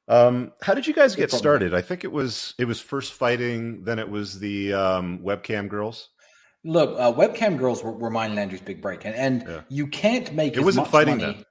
How did you guys Good get problem. started? I think it was first fighting, then it was the webcam girls. Look, webcam girls were mine and Andrew's big break, and Yeah, you can't make it as wasn't much fighting then. money.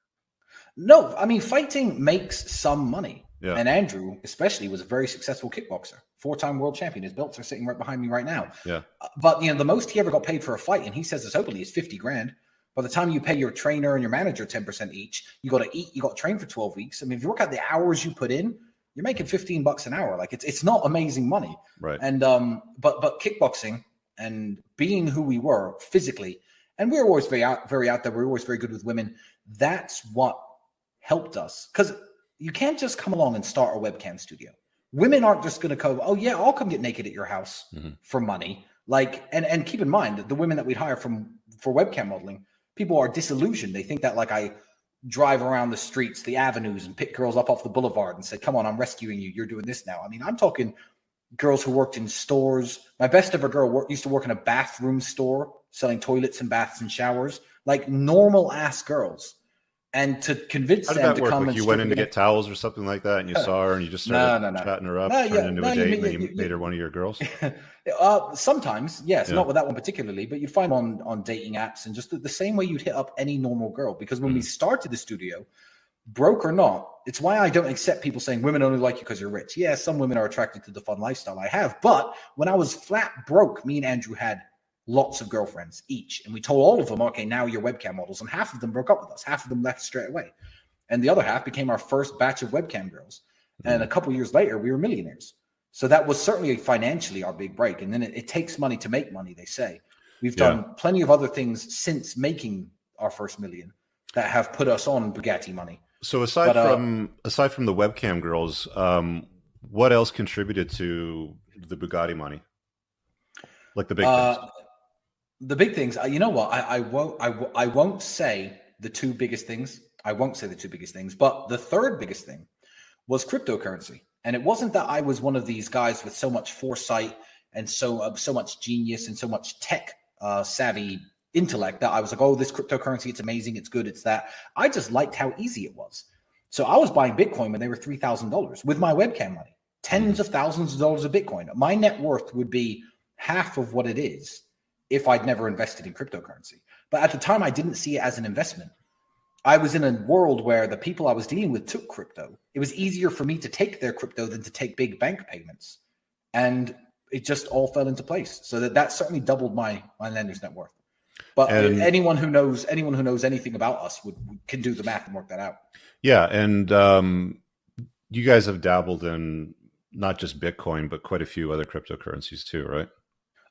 No, I mean fighting makes some money, Yeah, and Andrew especially was a very successful kickboxer, four-time world champion. His belts are sitting right behind me right now. yeah, But the most he ever got paid for a fight, and he says this openly, is 50 grand. By the time you pay your trainer and your manager 10% each, you got to eat, you got to train for 12 weeks. I mean, if you work out the hours you put in, you're making $15 an hour. Like it's not amazing money. right. And but kickboxing and being who we were physically, and we were always very out there. We were always very good with women. That's what helped us, because you can't just come along and start a webcam studio. Women aren't just going to go, oh yeah, I'll come get naked at your house for money. Like, and keep in mind that the women that we'd hire for webcam modeling, people are disillusioned. They think that like I drive around the streets, the avenues, and pick girls up off the boulevard and say, come on, I'm rescuing you. You're doing this now. I mean, I'm talking girls who worked in stores. My best ever girl used to work in a bathroom store selling toilets and baths and showers, like normal ass girls. And to convince How did them that to work? come Like and you strip went in to get towels or something like that, and you saw her, and you just started no. chatting her up, No, turned yeah, into no, a date, and then you made her one of your girls. Sometimes, yes, Yeah. not with that one particularly, but you'd find on dating apps and just the same way you'd hit up any normal girl. Because when we started the studio, broke or not, it's why I don't accept people saying women only like you because you're rich. Yeah, some women are attracted to the fun lifestyle I have, but when I was flat broke, me and Andrew had lots of girlfriends each, and we told all of them, okay, now you're webcam models, and half of them broke up with us, half of them left straight away, and the other half became our first batch of webcam girls. And a couple years later, we were millionaires. So that was certainly financially our big break. And then it takes money to make money, they say. We've done plenty of other things since making our first million that have put us on Bugatti money. So aside from the webcam girls, what else contributed to the Bugatti money? Like the big things. The big things, you know what? I won't say the two biggest things. I won't say the two biggest things, but the third biggest thing was cryptocurrency. And it wasn't that I was one of these guys with so much foresight and so much genius and so much tech savvy intellect that I was like, oh, this cryptocurrency, it's amazing, it's good, it's that. I just liked how easy it was. So I was buying Bitcoin when they were $3,000 with my webcam money, tens of thousands of dollars of Bitcoin. My net worth would be half of what it is if I'd never invested in cryptocurrency. But at the time, I didn't see it as an investment. I was in a world where the people I was dealing with took crypto. It was easier for me to take their crypto than to take big bank payments. And it just all fell into place. So that certainly doubled my lender's net worth. But anyone who knows anything about us can do the math and work that out. Yeah, and you guys have dabbled in not just Bitcoin, but quite a few other cryptocurrencies too, right?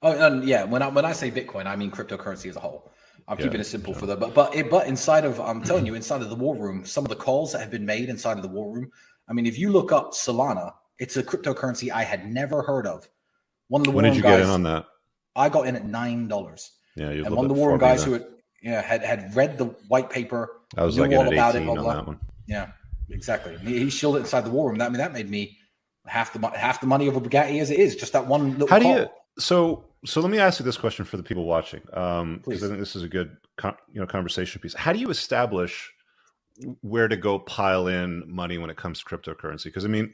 Oh, and yeah. When I say Bitcoin, I mean cryptocurrency as a whole. I'm keeping it simple for that. But inside of, I'm telling you, inside of the war room, some of the calls that have been made inside of the war room. I mean, if you look up Solana, it's a cryptocurrency I had never heard of. One of the when did you get in on that? I got in at $9. Yeah, and one of the war room guys who had read the white paper. I was like all about it. On that one. Yeah, exactly. He shielded inside the war room. That made me half the money of a Bugatti as it is. Just that one little. How do you? So let me ask you this question for the people watching, because I think this is a good conversation piece. How do you establish where to go pile in money when it comes to cryptocurrency? Because I mean,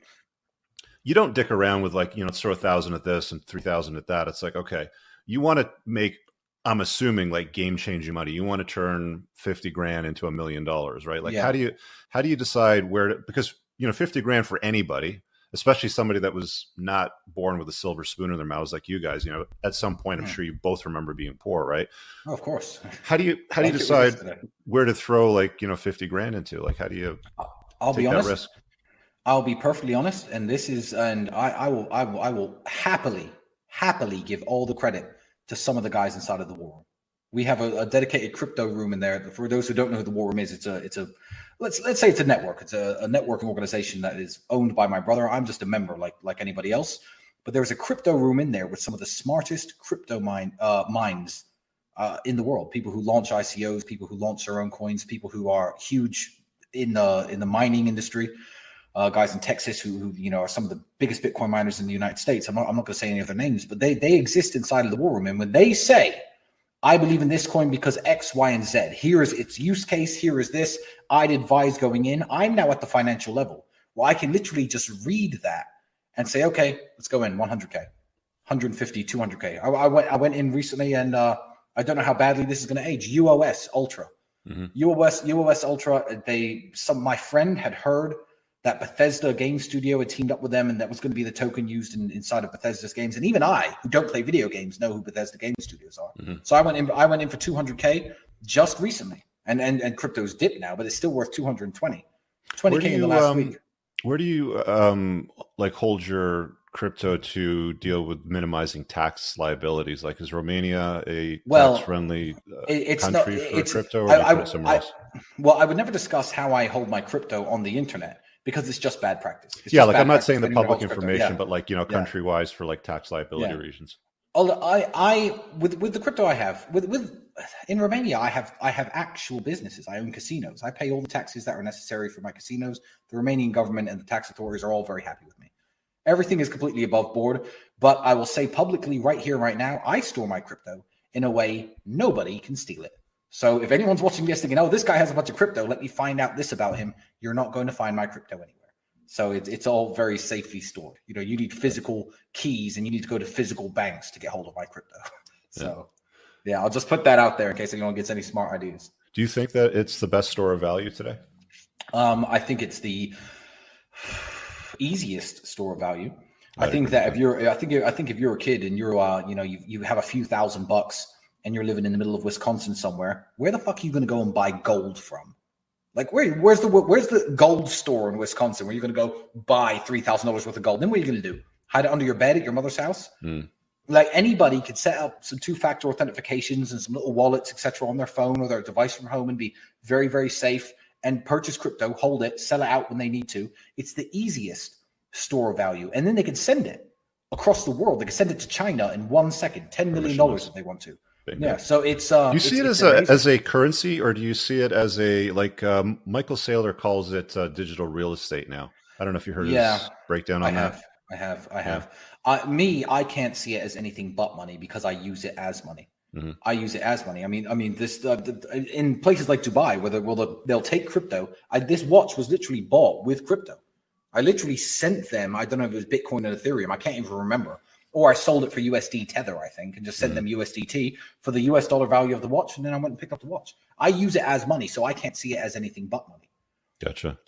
you don't dick around with like, let's throw 1,000 at this and 3,000 at that. It's like, okay, you want to make, I'm assuming, like game changing money. You want to turn 50 grand into $1 million, right? Like how do you decide where to, because 50 grand for anybody, especially somebody that was not born with a silver spoon in their mouths like you guys, at some point, I'm sure you both remember being poor, right? Oh, of course. How do you decide where to throw like, 50 grand into? Like, how do you I'll take be honest, that risk? I'll be perfectly honest. And this is, and I will happily give all the credit to some of the guys inside of the war room. We have a dedicated crypto room in there. For those who don't know who the war room is, it's a let's say it's a network. It's a networking organization that is owned by my brother. I'm just a member like anybody else. But there's a crypto room in there with some of the smartest crypto minds in the world. People who launch ICOs, people who launch their own coins, people who are huge in the mining industry. Guys in Texas who are some of the biggest Bitcoin miners in the United States. I'm not going to say any of their names, but they exist inside of the war room. And when they say, I believe in this coin because X, Y, and Z. Here is its use case. Here is this. I'd advise going in. I'm now at the financial level Well, I can literally just read that and say, okay, let's go in 100K, 150, 200K. I went in recently, and I don't know how badly this is going to age. UOS Ultra. UOS Ultra. My friend had heard that Bethesda game studio had teamed up with them, and that was going to be the token used inside of Bethesda's games. And even I, who don't play video games, know who Bethesda game studios are. So I went in for 200K just recently, and crypto's dipped now, but it's still worth 220. 20K in the last week. Where do you like hold your crypto to deal with minimizing tax liabilities? Like, is Romania a tax-friendly country for crypto, or do you put it somewhere else? Well, I would never discuss how I hold my crypto on the internet, because it's just bad practice. Like, I'm not saying the public information, but like, country-wise for like tax liability reasons. Although with the crypto I have, in Romania, I have actual businesses. I own casinos. I pay all the taxes that are necessary for my casinos. The Romanian government and the tax authorities are all very happy with me. Everything is completely above board. But I will say publicly right here, right now, I store my crypto in a way nobody can steal it. So if anyone's watching this thinking, oh, this guy has a bunch of crypto, let me find out this about him, you're not going to find my crypto anywhere. So it's all very safely stored. You need physical keys, and you need to go to physical banks to get hold of my crypto. So yeah, I'll just put that out there in case anyone gets any smart ideas. Do you think that it's the best store of value today? I think it's the easiest store of value. I think if you're a kid and you're you have a few $1,000 and you're living in the middle of Wisconsin somewhere, where the fuck are you going to go and buy gold from? Like, where's the gold store in Wisconsin where you're going to go buy $3,000 worth of gold? Then what are you going to do? Hide it under your bed at your mother's house? Like, anybody could set up some two-factor authentications and some little wallets, etc., on their phone or their device from home and be very, very safe and purchase crypto, hold it, sell it out when they need to. It's the easiest store of value. And then they can send it across the world. They can send it to China in 1 second, $10 million if they want to. Bingo. Yeah, so it's. Do you see it as a currency, or do you see it as a, like, Michael Saylor calls it digital real estate now? I don't know if you heard his breakdown on that. I have. I can't see it as anything but money, because I use it as money. I use it as money. I mean, this in places like Dubai where they'll take crypto. This watch was literally bought with crypto. I literally sent them. I don't know if it was Bitcoin or Ethereum. I can't even remember. Or I sold it for USD Tether, I think, and just sent them USDT for the US dollar value of the watch, and then I went and picked up the watch. I use it as money, so I can't see it as anything but money. Gotcha.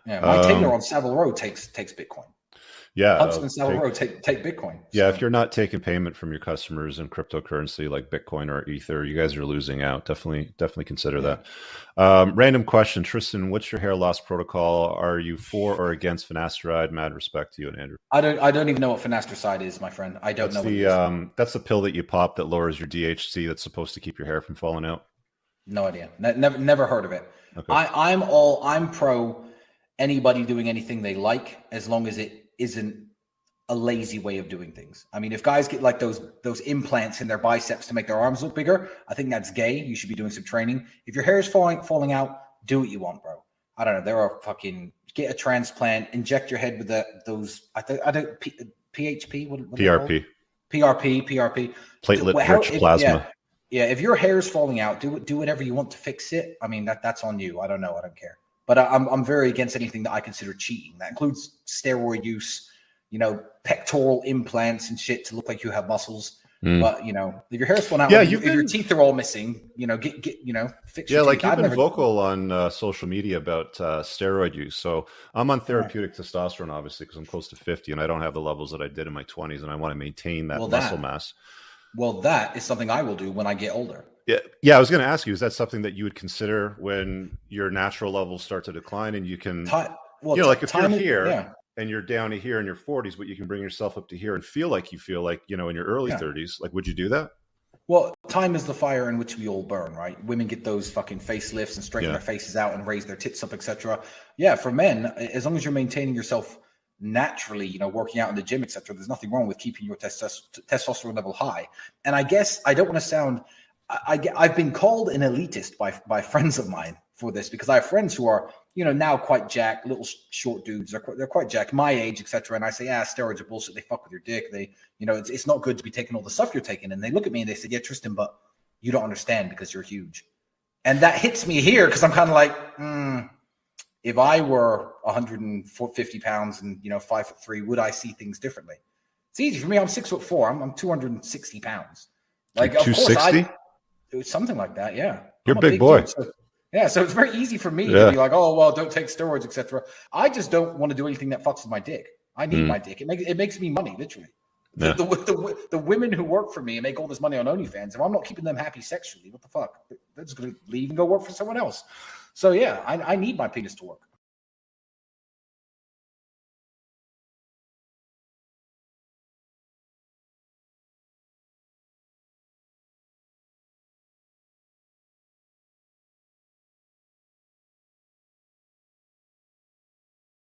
Yeah, my tailor on Savile Row takes Bitcoin. Yeah, Huntsman Savile Row take Bitcoin. Yeah, so if you're not taking payment from your customers in cryptocurrency like Bitcoin or Ether, you guys are losing out. Definitely consider that. Random question, Tristan, what's your hair loss protocol? Are you for or against finasteride? Mad respect to you and Andrew. I don't even know what finasteride is, my friend. I don't know. That's the pill that you pop that lowers your DHC. That's supposed to keep your hair from falling out. No idea. Never heard of it. Okay. I'm pro anybody doing anything they like, as long as it isn't a lazy way of doing things. I mean, if guys get like those implants in their biceps to make their arms look bigger, I think that's gay. You should be doing some training. If your hair is falling out, do what you want, bro. I don't know. There are fucking, get a transplant, inject your head with those. I don't PHP. What PRP. PRP. Platelet-rich plasma. Yeah. If your hair is falling out, do whatever you want to fix it. I mean, that's on you. I don't know. I don't care. But I'm very against anything that I consider cheating. That includes steroid use, pectoral implants and shit to look like you have muscles. But if your hair's falling out, if your teeth are all missing, fix. Yeah, like you've been vocal on social media about steroid use. So I'm on therapeutic testosterone, obviously, because I'm close to 50, and I don't have the levels that I did in my 20s, and I want to maintain that muscle mass. Well, that is something I will do when I get older. Yeah. I was going to ask you, is that something that you would consider when your natural levels start to decline, and you can, like if you're here and you're down to here in your 40s, but you can bring yourself up to here and feel like in your early 30s, like, would you do that? Well, time is the fire in which we all burn, right? Women get those fucking facelifts and straighten their faces out and raise their tits up, etc. Yeah, for men, as long as you're maintaining yourself naturally, working out in the gym, etc., there's nothing wrong with keeping your testosterone level high. And I guess I don't want to sound. I've been called an elitist by friends of mine for this, because I have friends who are, now quite jacked, little short dudes. They're quite jacked, my age, etc. And I say, steroids are bullshit. They fuck with your dick. They, it's not good to be taking all the stuff you're taking. And they look at me and they say, yeah, Tristan, but you don't understand because you're huge. And that hits me here, because I'm kind of like, if I were 150 pounds and 5'3", would I see things differently? It's easy for me. I'm 6'4". I'm 260 pounds. Like, of course, it was something like that. Yeah, you're a big boy. Dude, so it's very easy for me to be like, oh well, don't take steroids, etc. I just don't want to do anything that fucks with my dick. I need my dick. It makes me money, literally. Yeah. The women who work for me and make all this money on OnlyFans, if I'm not keeping them happy sexually, what the fuck? They're just going to leave and go work for someone else. So yeah, I need my penis to work.